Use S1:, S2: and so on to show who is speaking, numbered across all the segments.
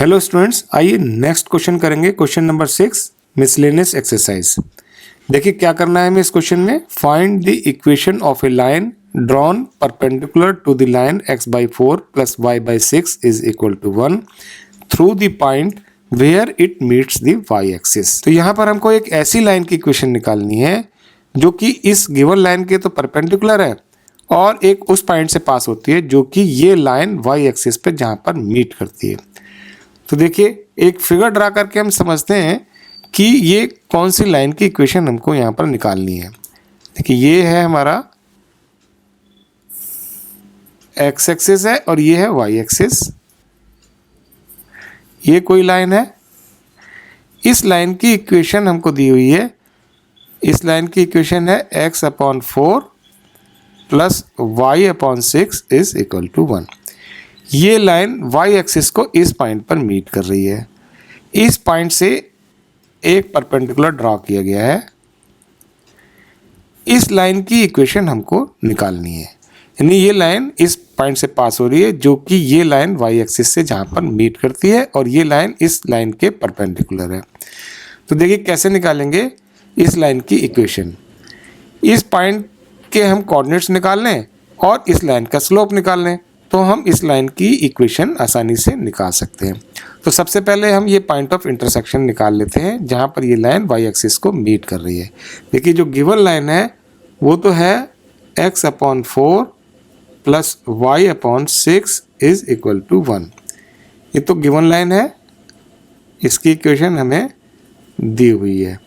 S1: Hello students, आइए next question करेंगे। Question number 6 miscellaneous exercise. देखिए क्या करना है हमें इस क्वेश्चन में। Find the equation of a line drawn perpendicular to the line x/4 plus y/6 is equal to 1 through the point where it meets the y axis. तो यहाँ पर हमको एक ऐसी लाइन की इक्वेशन निकालनी है जो कि इस गिवन लाइन के तो परपेंडिकुलर है और एक उस पॉइंट से पास होती है जो कि ये लाइन y एक्सिस पे जहाँ पर मीट करती है। तो देखिए एक फिगर ड्रा करके हम समझते हैं कि ये कौन सी लाइन की इक्वेशन हमको यहाँ पर निकालनी है। देखिए ये है हमारा x एक्सिस है और ये है y एक्सिस। ये कोई लाइन है। इस लाइन की इक्वेशन हमको दी हुई है। इस लाइन की इक्वेशन है x/4 plus y/6 is equal to 1। ये लाइन y एक्सिस को इस पॉइंट पर मीट कर रही है। इस पॉइंट से एक परपेंडिकुलर ड्रॉ किया गया है। इस लाइन की इक्वेशन हमको निकालनी है, यानी ये लाइन इस पॉइंट से पास हो रही है जो कि ये लाइन y एक्सिस से जहाँ पर मीट करती है और ये लाइन इस लाइन के परपेंडिकुलर है। तो देखिए कैसे निकालेंगे इस लाइन की इक्वेशन। इस पॉइंट के हम कोऑर्डिनेट्स निकाल लें और इस लाइन का स्लोप निकाल लें तो हम इस लाइन की इक्वेशन आसानी से निकाल सकते हैं। तो सबसे पहले हम ये पॉइंट ऑफ इंटरसेक्शन निकाल लेते हैं जहाँ पर ये लाइन y एक्सिस को मीट कर रही है। देखिए जो गिवन लाइन है वो तो है x/4 plus y/6 is equal to 1। ये तो गिवन लाइन है, इसकी इक्वेशन हमें दी हुई है।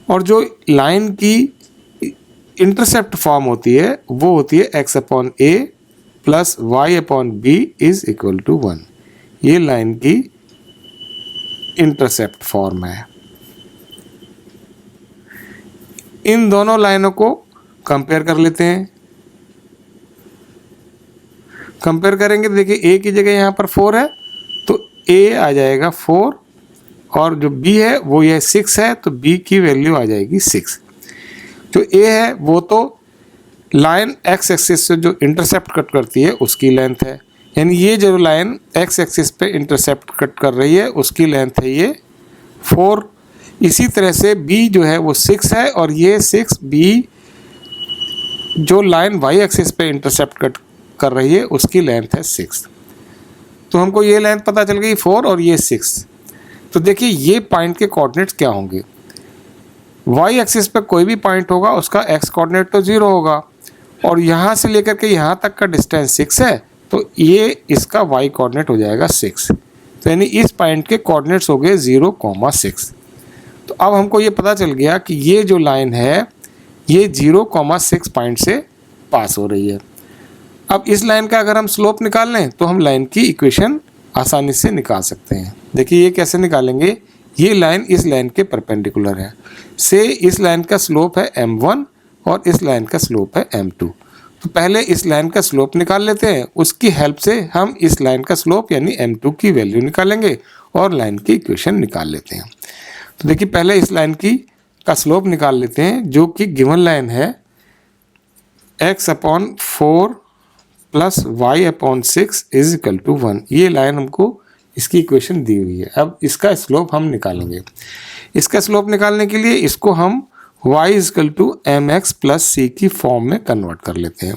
S1: और जो लाइन की इंटरसेप्ट फॉर्म होती है वो होती है x/a plus y/b is equal to 1। ये लाइन की इंटरसेप्ट फॉर्म है। इन दोनों लाइनों को कंपेयर कर लेते हैं। कंपेयर करेंगे तो देखिए a की जगह यहाँ पर 4 है तो a आ जाएगा 4 और जो b है वो यह 6 है तो b की वैल्यू आ जाएगी 6। जो a है वो तो लाइन x एक्सिस से जो इंटरसेप्ट कट करती है उसकी लेंथ है, यानी ये जो लाइन x एक्सिस पे इंटरसेप्ट कट कर रही है उसकी लेंथ है ये 4। इसी तरह से b जो है वो 6 है और ये 6b जो लाइन y एक्सिस पे इंटरसेप्ट कट कर रही है उसकी लेंथ है 6। तो हमको ये लेंथ पता चल गई 4 और ये 6। तो देखिए ये पॉइंट के कोऑर्डिनेट्स क्या होंगे। y एक्सिस पे कोई भी पॉइंट होगा उसका x कोऑर्डिनेट तो 0 होगा और यहाँ से लेकर के यहाँ तक का डिस्टेंस 6 है तो ये इसका y कोऑर्डिनेट हो जाएगा 6। तो यानी इस पॉइंट के कोऑर्डिनेट्स हो गए 0,6। तो अब हमको ये पता चल गया कि ये जो लाइन है ये 0,6 पॉइंट से पास हो रही है। अब इस लाइन का अगर हम स्लोप निकाल लें तो हम लाइन की इक्वेशन आसानी से निकाल सकते हैं। देखिए ये कैसे निकालेंगे। ये लाइन इस लाइन के परपेंडिकुलर है। से इस लाइन का स्लोप है m1 और इस लाइन का स्लोप है m2। तो पहले इस लाइन का स्लोप निकाल लेते हैं, उसकी हेल्प से हम इस लाइन का स्लोप यानी m2 की वैल्यू निकालेंगे और लाइन की इक्वेशन निकाल लेते हैं। तो देखिए पहले इस लाइन की का स्लोप निकाल लेते हैं जो कि गिवन लाइन है x/4 plus y/6 is equal to 1। ये लाइन हमको इसकी इक्वेशन दी हुई है। अब इसका स्लोप हम निकालेंगे। इसका स्लोप निकालने के लिए इसको हम y equal to mx plus c की फॉर्म में कन्वर्ट कर लेते हैं।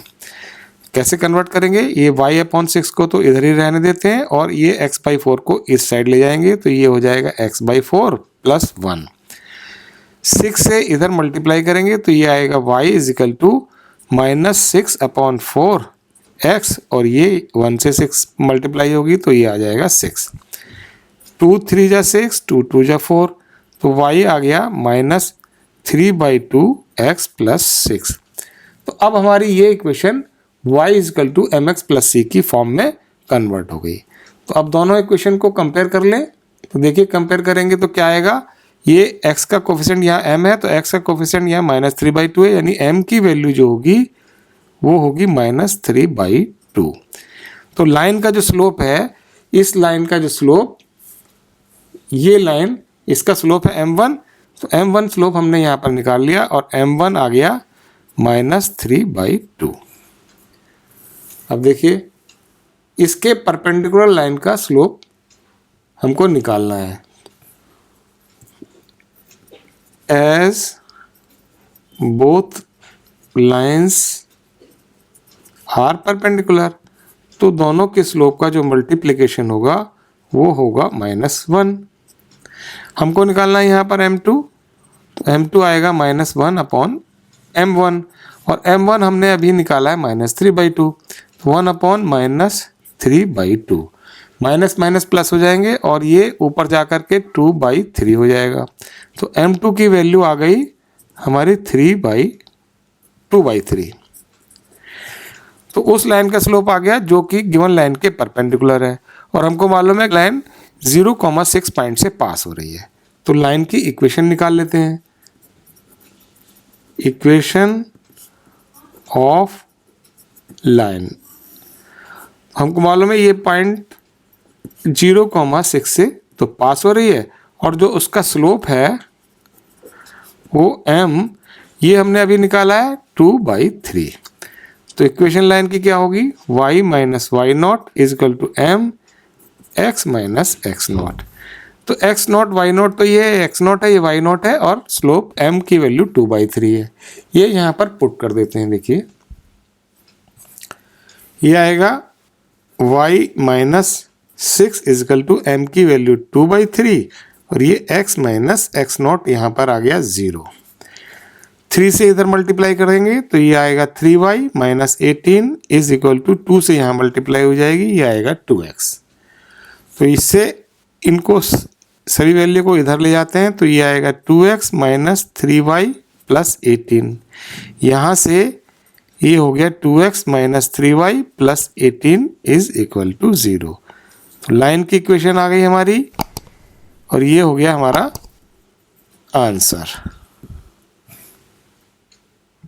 S1: कैसे कन्वर्ट करेंगे। ये y/6 को तो इधर ही रहने देते हैं और ये x/4 को इस साइड ले जाएंगे तो ये हो जाएगा x/4 प्लस 1। 6 से इधर मल्टीप्लाई करेंगे तो ये आएगा y इक्वल टू -6/4 x और ये 1 से 6 मल्टीप्लाई होगी तो ये आ जाएगा 6। 2 3 जा 6, 2 2 जा 4 तो y आ गया -3/2 x प्लस 6। तो अब हमारी ये equation y equal to mx plus c की फॉर्म में कन्वर्ट हो गई। तो अब दोनों इक्वेशन को कंपेयर कर लें। तो देखिए कंपेयर करेंगे तो क्या आएगा। ये x का कोफिशिएंट यहाँ m है तो x का कोफिशिएंट यहाँ -3/2 है, यानी m की वैल्यू जो होगी वो होगी -3/2। तो लाइन का जो स्लोप है, इस लाइन का जो स्लोप, ये लाइन इसका स्लोप है m1 तो m1 स्लोप हमने यहाँ पर निकाल लिया और m1 आ गया -3/2। अब देखिए इसके परपेंडिकुलर लाइन का स्लोप हमको निकालना है। As both lines are perpendicular, तो दोनों के स्लोप का जो मल्टीप्लिकेशन होगा वो होगा -1। हमको निकालना है यहाँ पर m2, तो m2 आएगा -1 अपॉन m1, और m1 हमने अभी निकाला है -3/2, 1 अपॉन -3/2, माइनस माइनस प्लस हो जाएंगे और ये ऊपर जा कर के 2/3 हो जाएगा। तो m2 की वैल्यू आ गई हमारी 2/3। तो उस लाइन का स्लोप आ गया जो कि गिवन लाइन के परपेंडिकुलर है, और हमको मालूम है लाइन 0,6 पॉइंट से पास हो रही है। तो लाइन की इक्वेशन निकाल लेते हैं। इक्वेशन ऑफ लाइन, हमको मालूम है ये पॉइंट 0,6 से तो पास हो रही है, और जो उसका स्लोप है वो m, ये हमने अभी निकाला है 2/3। तो इक्वेशन लाइन की क्या होगी, y minus y not is equal to m x minus x not. तो x नॉट वाई नॉट, तो ये x नॉट है, ये y नॉट है, और स्लोप m की वैल्यू 2/3 है। ये यहाँ पर पुट कर देते हैं। देखिए ये आएगा y minus 6 is equal to m की वैल्यू 2/3, और ये x माइनस एक्स नॉट यहाँ पर आ गया 0। 3 से इधर मल्टीप्लाई करेंगे तो ये आएगा 3y minus 18 is equal to 2 से यहाँ मल्टीप्लाई हो जाएगी, ये आएगा 2x। तो इससे इनको सभी वैल्यू को इधर ले जाते हैं, तो ये आएगा 2x माइनस 3y प्लस 18। यहाँ से ये हो गया 2x minus 3y plus 18 is equal to 0। तो लाइन की इक्वेशन आ गई हमारी, और ये हो गया हमारा आंसर।